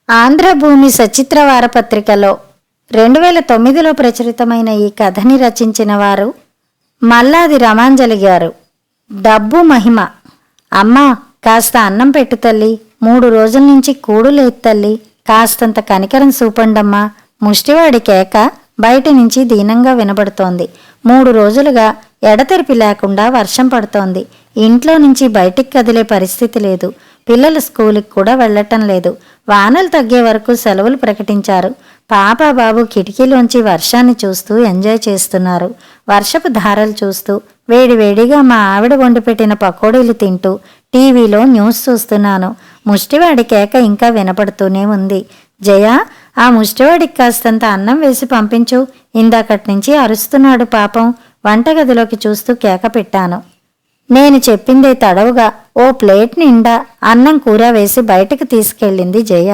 ఆంధ్రభూమి సచిత్ర వారపత్రికలో 2009లో ప్రచురితమైన ఈ కథని రచించిన వారు మల్లాది రమాంజలి గారు. డబ్బు మహిమ. అమ్మా, కాస్త అన్నం పెట్టు తల్లి, 3 రోజుల నుంచి కూడు లేదు తల్లి, కాస్తంత కనికరం చూపండమ్మా. ముష్టివాడి కేక బయట నుంచి దీనంగా వినబడుతోంది. 3 రోజులుగా ఎడతెరిపి లేకుండా వర్షం పడుతోంది. ఇంట్లో నుంచి బయటికి కదిలే పరిస్థితి లేదు. పిల్లలు స్కూలుకి కూడా వెళ్లటం లేదు. వానలు తగ్గే వరకు సెలవులు ప్రకటించారు. పాప బాబు కిటికీలోంచి వర్షాన్ని చూస్తూ ఎంజాయ్ చేస్తున్నారు. వర్షపు ధారలు చూస్తూ వేడివేడిగా మా ఆవిడ వండిపెట్టిన పకోడీలు తింటూ టీవీలో న్యూస్ చూస్తున్నాను. ముష్టివాడి కేక ఇంకా వినపడుతూనే ఉంది. జయ, ఆ ముష్టివాడికి కాస్తంత అన్నం వేసి పంపించు, ఇందాకటి నుంచి అరుస్తున్నాడు పాపం. వంటగదిలోకి చూస్తూ కేక పెట్టాను. నేను చెప్పిందే తడవుగా ఓ ప్లేట్ నిండా అన్నం కూర వేసి బయటకు తీసుకెళ్ళింది జయ.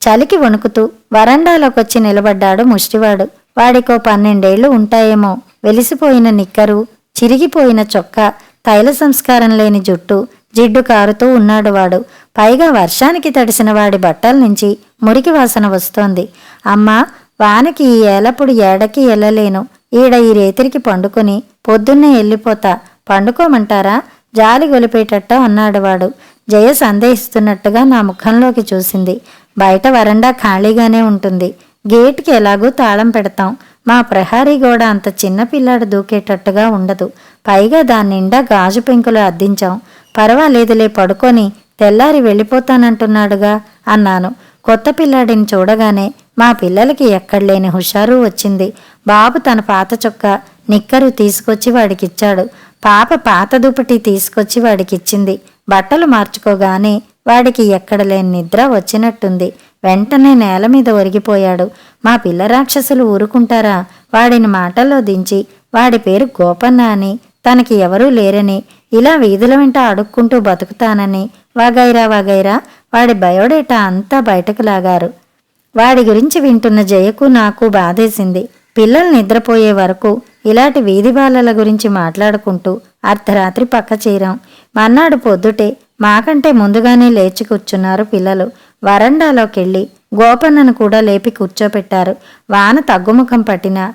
చలికి వణుకుతూ వరండాలోకొచ్చి నిలబడ్డాడు ముష్టివాడు. వాడికో 12 ఏళ్లు ఉంటాయేమో. వెలిసిపోయిన నిక్కరు, చిరిగిపోయిన చొక్కా, తైల సంస్కారం లేని జుట్టు, జిడ్డు కారుతూ ఉన్నాడు వాడు. పైగా వర్షానికి తడిసిన వాడి బట్టల నుంచి మురికి వాసన వస్తోంది. అమ్మా, వానకి ఈ ఏలప్పుడు ఏడకి వెళ్ళలేను. ఈడ ఈ రేతిరికి పండుకొని పొద్దున్నే వెళ్ళిపోతా, పండుకోమంటారా? జాలి గొలిపేటట్ట అన్నాడు వాడు. జయ సందేహిస్తున్నట్టుగా నా ముఖంలోకి చూసింది. బయట వరండా ఖాళీగానే ఉంటుంది. గేటుకి ఎలాగూ తాళం పెడతాం. మా ప్రహారీ గోడ అంత చిన్న పిల్లాడు దూకేటట్టుగా ఉండదు. పైగా దాని నిండా గాజు పెంకులు అద్దించాం. పర్వాలేదులే, పడుకొని తెల్లారి వెళ్ళిపోతానంటున్నాడుగా అన్నాను. కొత్త పిల్లాడిని చూడగానే మా పిల్లలకి ఎక్కడలేని హుషారు వచ్చింది. బాబు తన పాత చొక్కా, నిక్కరు తీసుకొచ్చి వాడికిచ్చాడు. పాప పాత దుప్పటి తీసుకొచ్చి వాడికిచ్చింది. బట్టలు మార్చుకోగానే వాడికి ఎక్కడలేని నిద్ర వచ్చినట్టుంది. వెంటనే నేల మీద ఒరిగిపోయాడు. మా పిల్ల రాక్షసులు ఊరుకుంటారా? వాడిని మాటల్లో దించి వాడి పేరు గోపన్న అని, తనకి ఎవరూ లేరని, ఇలా వీధుల వెంట అడుక్కుంటూ బతుకుతానని వగైరా వగైరా వాడి బయోడేటా అంతా బయటకు లాగారు. వాడి గురించి వింటున్న జయకు నాకు బాధేసింది. పిల్లలు నిద్రపోయే వరకు ఇలాంటి వీధి బాలల గురించి మాట్లాడుకుంటూ అర్ధరాత్రి పక్క చేరాం. మర్నాడు పొద్దుటే మాకంటే ముందుగానే లేచి కూర్చున్నారు పిల్లలు. వరండాలోకెళ్ళి గోపన్నను కూడా లేపి కూర్చోపెట్టారు. వాన తగ్గుముఖం పట్టినా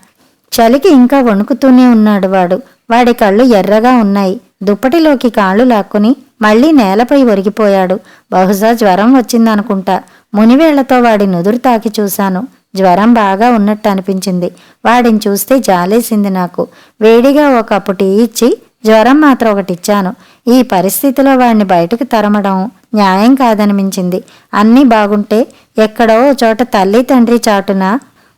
చలికి ఇంకా వణుకుతూనే ఉన్నాడు వాడు. వాడి కళ్ళు ఎర్రగా ఉన్నాయి. దుప్పటిలోకి కాళ్ళు లాక్కుని మళ్లీ నేలపై ఒరిగిపోయాడు. బహుశా జ్వరం వచ్చిందనుకుంటా. మునివేళ్లతో వాడి నుదురు తాకి చూశాను. జ్వరం బాగా ఉన్నట్టు అనిపించింది. వాడిని చూస్తే జాలేసింది నాకు. వేడిగా ఒక కప్పు టీ ఇచ్చి జ్వరం మాత్రం ఒకటిచ్చాను. ఈ పరిస్థితిలో వాడిని బయటకు తరమడం న్యాయం కాదనిపించింది. అన్నీ బాగుంటే ఎక్కడో చోట తల్లి తండ్రి చాటున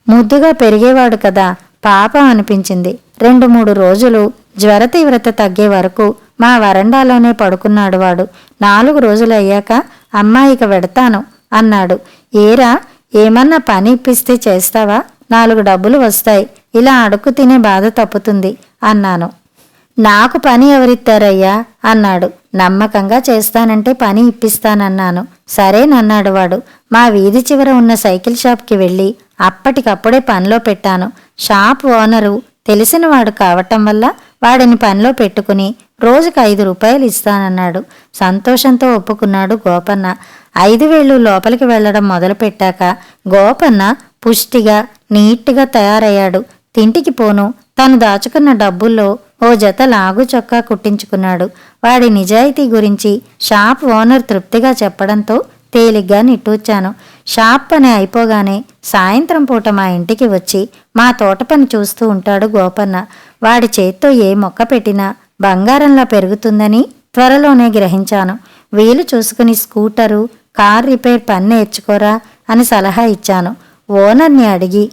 ముద్దుగా పెరిగేవాడు కదా పాప అనిపించింది. 2-3 రోజులు జ్వర తీవ్రత తగ్గే వరకు మా వరండాలోనే పడుకున్నాడు వాడు. 4 రోజులు అయ్యాక అమ్మాయికి వెడతాను అన్నాడు. ఏరా, ఏమన్నా పని ఇప్పిస్తే చేస్తావా? 4 డబ్బులు వస్తాయి. ఇలా అడుక్కు తినే బాధ తప్పుతుంది అన్నాను. నాకు పని ఎవరిస్తారయ్యా అన్నాడు. నమ్మకంగా చేస్తానంటే పని ఇప్పిస్తానన్నాను. సరేనన్నాడు వాడు. మా వీధి చివర ఉన్న సైకిల్ షాప్కి వెళ్ళి అప్పటికప్పుడే పనిలో పెట్టాను. షాప్ ఓనరు తెలిసినవాడు కావటం వల్ల వాడిని పనిలో పెట్టుకుని రోజుకు 5 రూపాయలు ఇస్తానన్నాడు. సంతోషంతో ఒప్పుకున్నాడు గోపన్న. 5 వేళ్ళు లోపలికి వెళ్లడం మొదలుపెట్టాక గోపన్న పుష్టిగా నీట్గా తయారయ్యాడు. తింటికి పోను తను దాచుకున్న డబ్బుల్లో ఓ జత లాగు చొక్కా కుట్టించుకున్నాడు. వాడి నిజాయితీ గురించి షాప్ ఓనర్ తృప్తిగా చెప్పడంతో తేలిగ్గా నిట్టూర్చాను. షాప్ పని అయిపోగానే సాయంత్రం పూట మా ఇంటికి వచ్చి మా తోట పని చూస్తూ ఉంటాడు గోపన్న. వాడి చేత్తో ఏ మొక్క పెట్టినా బంగారంలా పెరుగుతుందని త్వరలోనే గ్రహించాను. వీలు చూసుకుని స్కూటరు, కార్ రిపేర్ పని నేర్చుకోరా అని సలహా ఇచ్చాను. ఓనర్ని అడిగి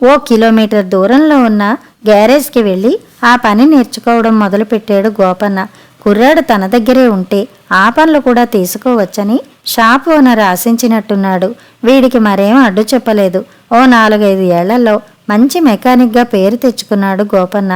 ఓ కిలోమీటర్ దూరంలో ఉన్న గ్యారేజ్కి వెళ్ళి ఆ పని నేర్చుకోవడం మొదలుపెట్టాడు గోపన్న. కుర్రాడు తన దగ్గరే ఉంటే ఆ పనులు కూడా తీసుకోవచ్చని షాప్ ఓనర్ ఆశించినట్టున్నాడు. వీడికి మరేం అడ్డు చెప్పలేదు. ఓ 4-5 ఏళ్లలో మంచి మెకానిక్గా పేరు తెచ్చుకున్నాడు గోపన్న.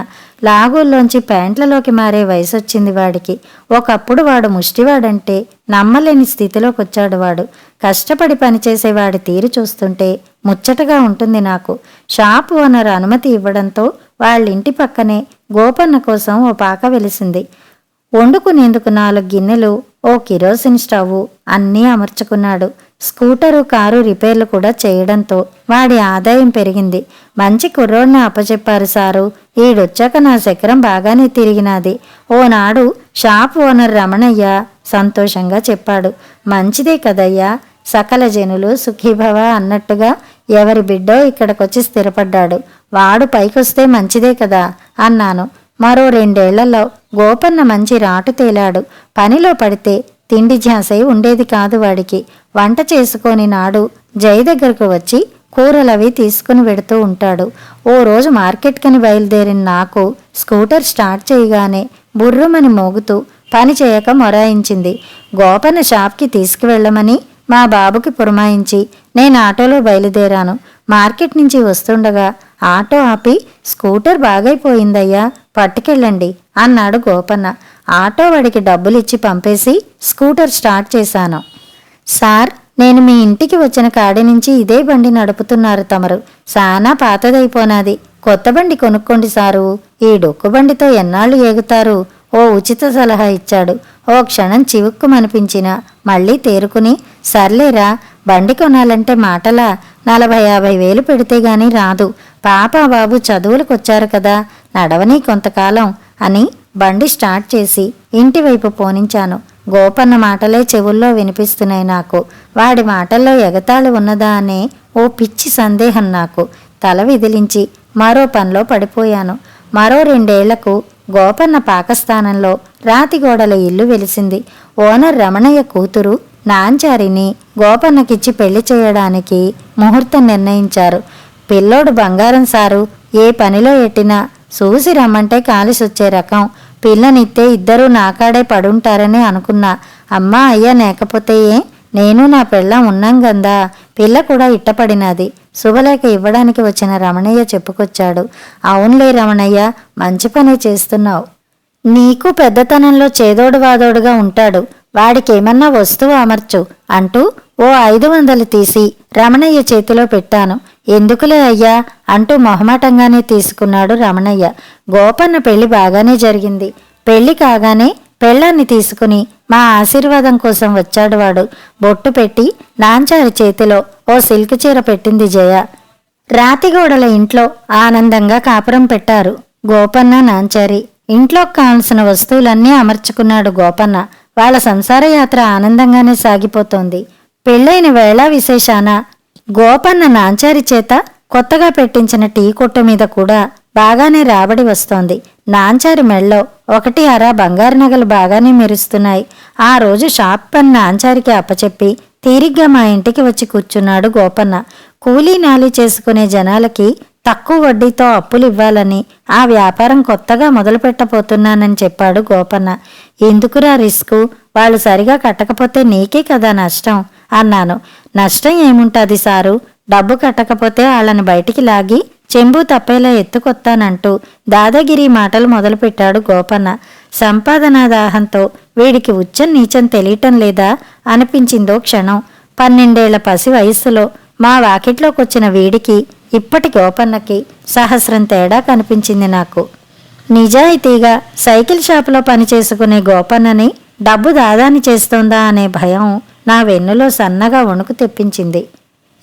లాగుల్లోంచి ప్యాంట్లలోకి మారే వయసొచ్చింది వాడికి. ఒకప్పుడు వాడు ముష్టివాడంటే నమ్మలేని స్థితిలోకి వచ్చాడు వాడు. కష్టపడి పనిచేసేవాడి తీరు చూస్తుంటే ముచ్చటగా ఉంటుంది నాకు. షాప్ ఓనర్ అనుమతి ఇవ్వడంతో వాళ్ళింటి పక్కనే గోపన్న కోసం ఓ పాక వెలిసింది. వండుకునేందుకు 4 గిన్నెలు, ఓ కిరోసిన్ స్టవ్ అన్నీ అమర్చుకున్నాడు. స్కూటరు కారు రిపేర్లు కూడా చేయడంతో వాడి ఆదాయం పెరిగింది. మంచి కుర్రోడ్ని అప్పచెప్పారు సారు. ఈడొచ్చాక నా చక్రం బాగానే తిరిగినాది. ఓనాడు షాప్ ఓనర్ రమణయ్య సంతోషంగా చెప్పాడు. మంచిదే కదయ్యా, సకల జనులు సుఖీభవ అన్నట్టుగా ఎవరి బిడ్డో ఇక్కడికొచ్చి స్థిరపడ్డాడు. వాడు పైకొస్తే మంచిదే కదా అన్నాను. మరో 2 ఏళ్లలో గోపన్న మంచి రాటు తేలాడు. పనిలో పడితే తిండి ఝాసై ఉండేది కాదు వాడికి. వంట చేసుకొని నాడు జై దగ్గరకు వచ్చి కూరలవి తీసుకుని వెడుతూ ఉంటాడు. ఓ రోజు మార్కెట్కని బయలుదేరిన నాకు స్కూటర్ స్టార్ట్ చేయగానే బుర్రుమని మోగుతూ పని చేయక మొరాయించింది. గోపన్న షాప్కి తీసుకువెళ్ళమని మా బాబుకి పురమాయించి నేను ఆటోలో బయలుదేరాను. మార్కెట్ నుంచి వస్తుండగా ఆటో ఆపి స్కూటర్ బాగైపోయిందయ్యా, పట్టుకెళ్ళండి అన్నాడు గోపన్న. ఆటో వాడికి డబ్బులిచ్చి పంపేసి స్కూటర్ స్టార్ట్ చేశాను. సార్, నేను మీ ఇంటికి వచ్చిన కాడి నుంచి ఇదే బండి నడుపుతున్నారు తమరు. సానా పాతదైపోనాది, కొత్త బండి కొనుక్కోండి సారు. ఈ డొక్కు బండితో ఎన్నాళ్ళు ఏగుతారు? ఓ ఉచిత సలహా ఇచ్చాడు. ఓ క్షణం చివుక్కుమనిపించిన మళ్ళీ తేరుకుని, సర్లేరా, బండి కొనాలంటే మాటలా, 40-50 వేలు పెడితే గాని రాదు. పాప బాబు చదువులకొచ్చారు కదా, నడవని కొంతకాలం అని బండి స్టార్ట్ చేసి ఇంటివైపు పోనించాను. గోపన్న మాటలే చెవుల్లో వినిపిస్తున్నాయి నాకు. వాడి మాటల్లో ఎగతాళి ఉన్నదా అనే ఓ పిచ్చి సందేహం నాకు. తల విదిలించి మరో పనిలో పడిపోయాను. మరో 2 ఏళ్లకు గోపన్న పాకస్థానంలో రాతిగోడల ఇల్లు వెలిసింది. ఓనర్ రమణయ్య కూతురు నాంచారిని గోపన్నకిచ్చి పెళ్లి చేయడానికి ముహూర్తం నిర్ణయించారు. పిల్లోడు బంగారం సారు, ఏ పనిలో ఎట్టినా చూసి రమ్మంటే కాలిసొచ్చే రకం. పిల్లనిత్తే ఇద్దరూ నాకాడే పడుంటారని అనుకున్నా. అమ్మా అయ్యా లేకపోతే నేను నా పెళ్ళం ఉన్నాం గందా, పిల్ల కూడా ఇట్టపడినది. శుభలేఖ ఇవ్వడానికి వచ్చిన రమణయ్య చెప్పుకొచ్చాడు. అవునులే రమణయ్య, మంచి పనే చేస్తున్నావు. నీకు పెద్దతనంలో చేదోడు వాదోడుగా ఉంటాడు, వాడికేమన్నా వస్తువు అమర్చు అంటూ ఓ 500 తీసి రమణయ్య చేతిలో పెట్టాను. ఎందుకులే అయ్యా అంటూ మొహమాటంగానే తీసుకున్నాడు రమణయ్య. గోపన్న పెళ్లి బాగానే జరిగింది. పెళ్లి కాగానే పెళ్ళాన్ని తీసుకుని మా ఆశీర్వాదం కోసం వచ్చాడు వాడు. బొట్టు పెట్టి నాంచారి చేతిలో ఓ సిల్క్ చీర పెట్టింది జయ. రాతిగోడల ఇంట్లో ఆనందంగా కాపురం పెట్టారు గోపన్న నాంచారి. ఇంట్లోకి కావలసిన వస్తువులన్నీ అమర్చుకున్నాడు గోపన్న. వాళ్ళ సంసార యాత్ర ఆనందంగానే సాగిపోతోంది. పెళ్ళైన వేళ విశేషాన గోపన్న నాంచారి చేత కొత్తగా పెట్టించిన టీ కొట్టు మీద కూడా బాగానే రాబడి వస్తోంది. నాంచారి మెళ్ళో 1 బంగారు నగలు బాగానే మెరుస్తున్నాయి. ఆ రోజు షాప్ పని నాంచారికి అప్పచెప్పి తీరిగ్గా మా ఇంటికి వచ్చి కూర్చున్నాడు గోపన్న. కూలీ నాలి చేసుకునే జనాలకి తక్కువ వడ్డీతో అప్పులు ఇవ్వాలని ఆ వ్యాపారం కొత్తగా మొదలుపెట్టబోతున్నానని చెప్పాడు గోపన్న. ఎందుకురా రిస్కు, వాళ్ళు సరిగా కట్టకపోతే నీకే కదా నష్టం అన్నాను. నష్టం ఏముంటుంది సారు, డబ్బు కట్టకపోతే వాళ్ళని బయటికి లాగి చెంబు తప్పేలా ఎత్తుకొత్తానంటూ దాదాగిరి మాటలు మొదలుపెట్టాడు గోపన్న. సంపాదనా దాహంతో వీడికి ఉచ్చం నీచం తెలియటం లేదా అనిపించిందో క్షణం. 12 ఏళ్ల పసి వయస్సులో మా వాకిట్లోకొచ్చిన వీడికి ఇప్పటి గోపన్నకి సహస్రం తేడా కనిపించింది నాకు. నిజాయితీగా సైకిల్ షాపులో పనిచేసుకునే గోపన్నని డబ్బు దాదాని చేస్తోందా అనే భయం నా వెన్నులో సన్నగా వణుకు తెప్పించింది.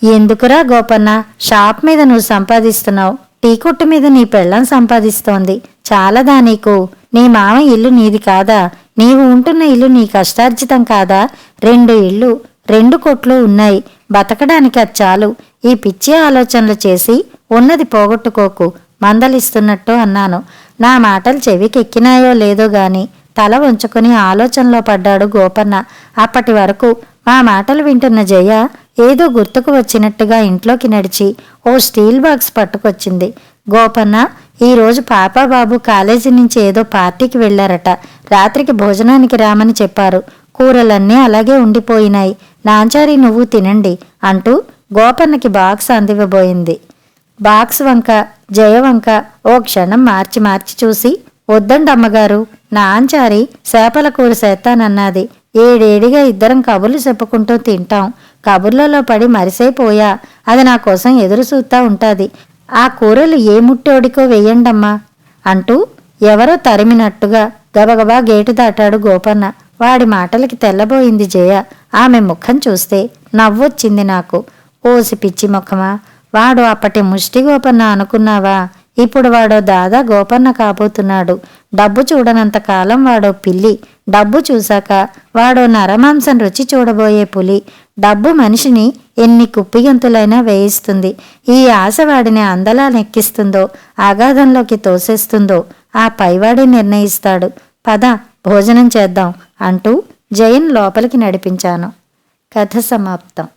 ఎందుకురా గోపన్న, షాప్ మీద నువ్వు సంపాదిస్తున్నావు, టీ కొట్టు మీద నీ పెళ్ళం సంపాదిస్తోంది. చాలదా నీకు? నీ మామ ఇల్లు నీది కాదా? నీవు ఉంటున్న ఇల్లు నీ కష్టార్జితం కాదా? 2 ఇళ్ళు 2 కొట్లు ఉన్నాయి, బతకడానికి అది చాలు. ఈ పిచ్చి ఆలోచనలు చేసి ఉన్నది పోగొట్టుకోకు మందలిస్తున్నట్టు అన్నాను. నా మాటలు చెవికెక్కినాయో లేదో గాని తల వంచుకుని ఆలోచనలో పడ్డాడు గోపన్న. అప్పటి వరకు మా మాటలు వింటున్న జయ ఏదో గుర్తుకు వచ్చినట్టుగా ఇంట్లోకి నడిచి ఓ స్టీల్ బాక్స్ పట్టుకొచ్చింది. గోపన్న, ఈరోజు పాపాబాబు కాలేజీ నుంచి ఏదో పార్టీకి వెళ్లారట. రాత్రికి భోజనానికి రామని చెప్పారు. కూరలన్నీ అలాగే ఉండిపోయినాయి. నాంచారి నువ్వు తినండి అంటూ గోపన్నకి బాక్స్ అందివ్వబోయింది. బాక్స్ వంక జయ వంక ఓ క్షణం మార్చి మార్చి చూసి, వద్దండమ్మగారు, నాంచారి చేపల కూర చేస్తానన్నది. ఏడేడిగా ఇద్దరం కబుర్లు చెప్పుకుంటూ తింటాం. కబుర్లలో పడి మరిసైపోయా, అది నా కోసం ఎదురు చూస్తా ఉంటాది. ఆ కూరలు ఏ ముట్టోడికో వెయ్యండమ్మా అంటూ ఎవరో తరిమినట్టుగా గబగబా గేటు దాటాడు గోపన్న. వాడి మాటలకి తెల్లబోయింది జయ. ఆమె ముఖం చూస్తే నవ్వొచ్చింది నాకు. ఓసి పిచ్చి ముఖమా, వాడు అప్పటి ముష్టి గోపన్న అనుకున్నావా? ఇప్పుడు వాడో దాదా గోపన్న కాబోతున్నాడు. డబ్బు చూడనంత కాలం వాడో పిల్లి, డబ్బు చూశాక వాడో నరమాంసం రుచి చూడబోయే పులి. డబ్బు మనిషిని ఎన్ని కుప్పిగంతులైనా వేయిస్తుంది. ఈ ఆశ వాడిని అందలా నెక్కిస్తుందో అగాధంలోకి తోసేస్తుందో ఆ పైవాడే నిర్ణయిస్తాడు. పద, భోజనం చేద్దాం అంటూ జయన్ లోపలికి నడిపించాను. కథ సమాప్తం.